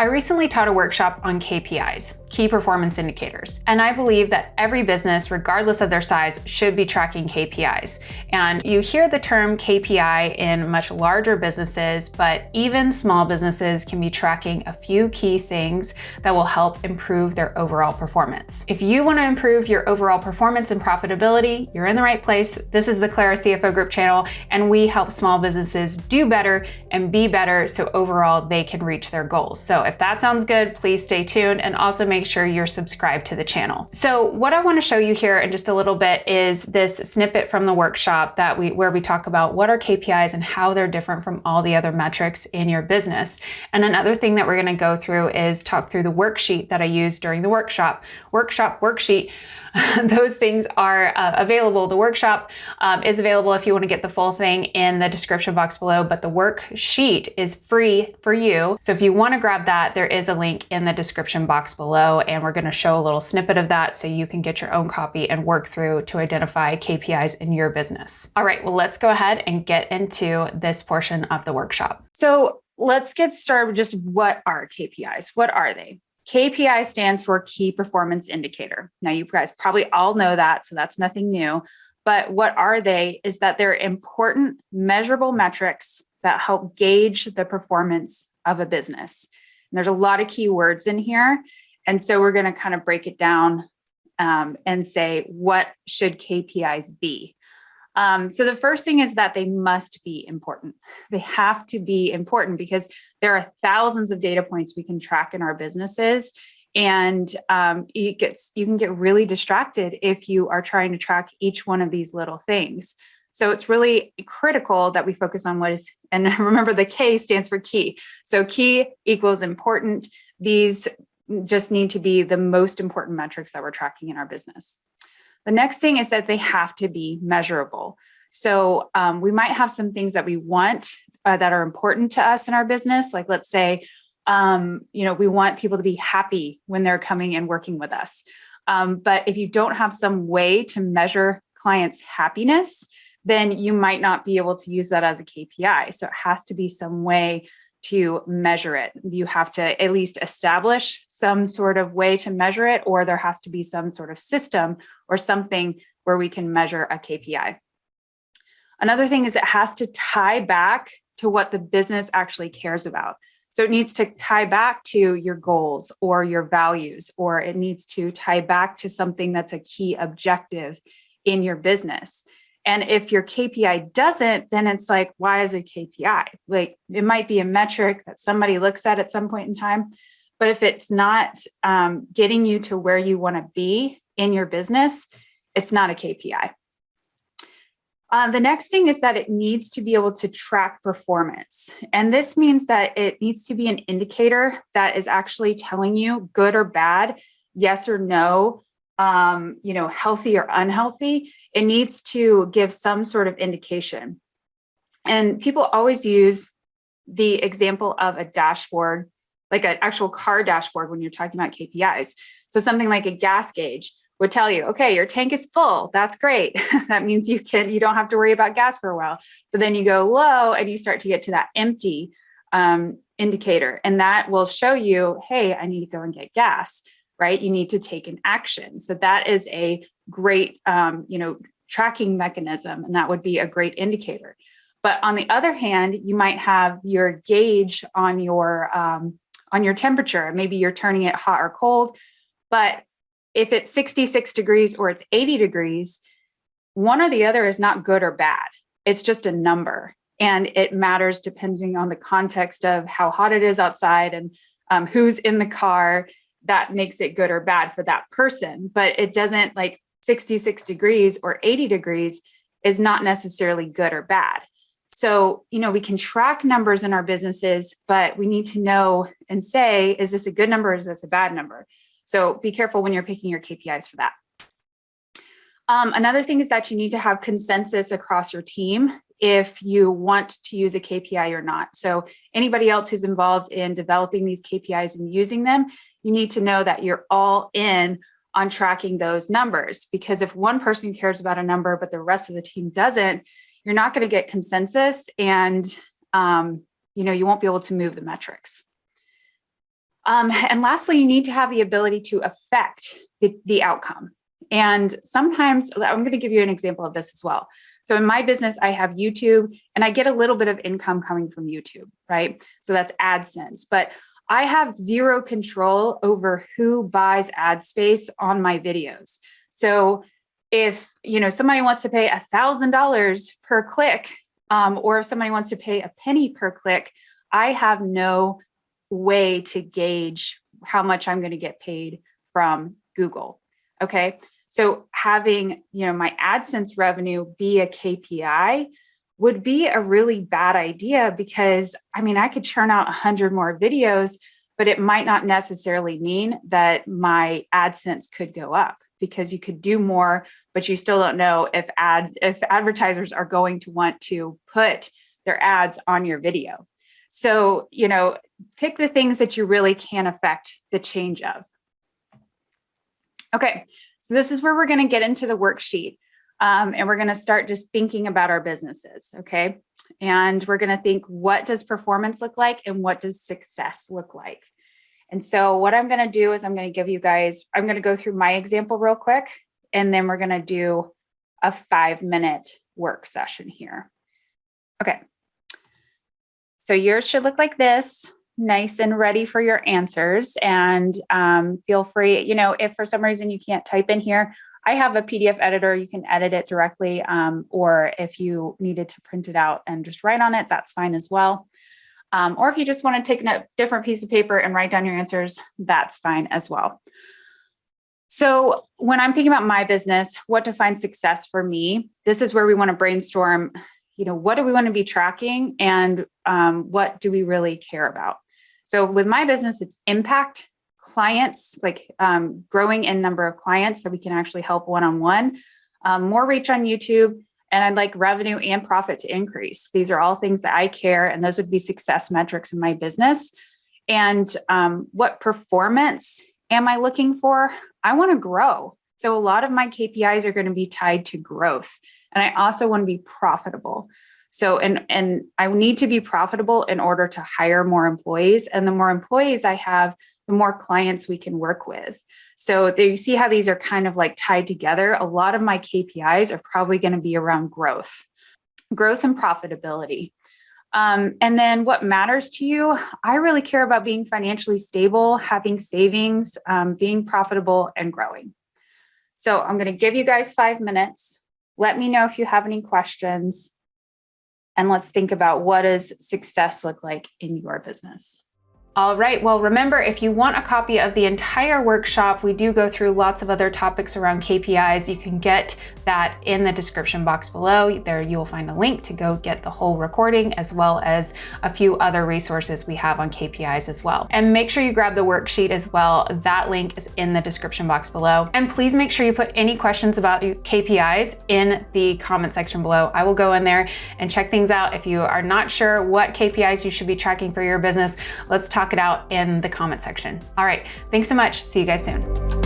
I recently taught a workshop on KPIs, key performance indicators, and I believe that every business, regardless of their size, should be tracking KPIs. And you hear the term KPI in much larger businesses, but even small businesses can be tracking a few key things that will help improve their overall performance. If you want to improve your overall performance and profitability, you're in the right place. This is the Clara CFO Group channel, and we help small businesses do better and be better so overall they can reach their goals. So if that sounds good, please stay tuned and also make sure you're subscribed to the channel. So what I want to show you here in just a little bit is this snippet from the workshop where we talk about what are KPIs and how they're different from all the other metrics in your business. And another thing that we're going to go through is talk through the worksheet that I used during the worksheet. Those things are available. The workshop is available if you want to get the full thing in the description box below, but the worksheet is free for you. So if you want to grab that, there is a link in the description box below, and we're going to show a little snippet of that so you can get your own copy and work through to identify KPIs in your business. All right, well, let's go ahead and get into this portion of the workshop. So let's get started with just what are KPIs? What are they? KPI stands for Key Performance Indicator. Now, you guys probably all know that, so that's nothing new. But what are they is that they're important, measurable metrics that help gauge the performance of a business. And there's a lot of keywords in here. And so we're going to kind of break it down and say, what should KPIs be? So the first thing is that they must be important. They have to be important because there are thousands of data points we can track in our businesses. And you can get really distracted if you are trying to track each one of these little things. So it's really critical that we focus on what is, and remember the K stands for key. So key equals important. These just need to be the most important metrics that we're tracking in our business. The next thing is that they have to be measurable. So we might have some things that we want that are important to us in our business. Like let's say, we want people to be happy when they're coming and working with us. But if you don't have some way to measure clients' happiness, then you might not be able to use that as a KPI. So it has to be some way to measure it. You have to at least establish some sort of way to measure it, or there has to be some sort of system or something where we can measure a KPI. Another thing is it has to tie back to what the business actually cares about. So it needs to tie back to your goals or your values, or it needs to tie back to something that's a key objective in your business. And if your KPI doesn't, then it's like, why is it KPI? Like it might be a metric that somebody looks at some point in time, but if it's not getting you to where you want to be in your business, it's not a KPI. The next thing is that it needs to be able to track performance. And this means that it needs to be an indicator that is actually telling you good or bad, yes or no, healthy or unhealthy. It needs to give some sort of indication. And people always use the example of a dashboard, like an actual car dashboard when you're talking about KPIs. So something like a gas gauge would tell you, okay, your tank is full. That's great. That means you don't have to worry about gas for a while. But then you go low and you start to get to that empty indicator. And that will show you, hey, I need to go and get gas. Right? You need to take an action. So that is a great, tracking mechanism, and that would be a great indicator. But on the other hand, you might have your gauge on your temperature. Maybe you're turning it hot or cold, but if it's 66 degrees or it's 80 degrees, one or the other is not good or bad. It's just a number, and it matters depending on the context of how hot it is outside and who's in the car. That makes it good or bad for that person, but it doesn't, like 66 degrees or 80 degrees is not necessarily good or bad. So, we can track numbers in our businesses, but we need to know and say, is this a good number or is this a bad number? So be careful when you're picking your KPIs for that. Another thing is that you need to have consensus across your team if you want to use a KPI or not. So anybody else who's involved in developing these KPIs and using them, you need to know that you're all in on tracking those numbers, because if one person cares about a number, but the rest of the team doesn't, you're not going to get consensus, and you won't be able to move the metrics. And lastly, you need to have the ability to affect the outcome. And sometimes, I'm going to give you an example of this as well. So in my business, I have YouTube and I get a little bit of income coming from YouTube, right? So that's AdSense, but I have zero control over who buys ad space on my videos. So if, somebody wants to pay $1,000 per click, or if somebody wants to pay a penny per click, I have no way to gauge how much I'm going to get paid from Google. Okay. So having, my AdSense revenue be a KPI would be a really bad idea, because I could churn out 100 more videos, but it might not necessarily mean that my AdSense could go up, because you could do more, but you still don't know if advertisers are going to want to put their ads on your video. So, pick the things that you really can affect the change of. Okay, so this is where we're going to get into the worksheet. And we're going to start just thinking about our businesses, okay? And we're going to think, what does performance look like and what does success look like? And so what I'm going to do is I'm going to go through my example real quick, and then we're going to do a 5-minute work session here. Okay. So yours should look like this, nice and ready for your answers. And feel free, if for some reason you can't type in here, I have a PDF editor. You can edit it directly, or if you needed to print it out and just write on it, that's fine as well. Or if you just want to take a different piece of paper and write down your answers, that's fine as well. So when I'm thinking about my business, what defines success for me, this is where we want to brainstorm, what do we want to be tracking, and what do we really care about? So with my business, it's impact, clients, like growing in number of clients that we can actually help one-on-one, more reach on YouTube, and I'd like revenue and profit to increase. These are all things that I care, and those would be success metrics in my business. And what performance am I looking for? I want to grow. So a lot of my KPIs are going to be tied to growth. And I also want to be profitable. So, and I need to be profitable in order to hire more employees. And the more employees I have, the more clients we can work with. So there you see how these are kind of like tied together. A lot of my KPIs are probably going to be around growth and profitability. And then what matters to you? I really care about being financially stable, having savings, being profitable, and growing. So I'm going to give you guys 5 minutes. Let me know if you have any questions. And let's think about, what does success look like in your business? All right, well, remember, if you want a copy of the entire workshop, we do go through lots of other topics around KPIs. You can get that in the description box below. There you'll find a link to go get the whole recording, as well as a few other resources we have on KPIs as well. And make sure you grab the worksheet as well. That link is in the description box below. And please make sure you put any questions about KPIs in the comment section below. I will go in there and check things out. If you are not sure what KPIs you should be tracking for your business, let's talk it out in the comment section. All right, thanks so much. See you guys soon.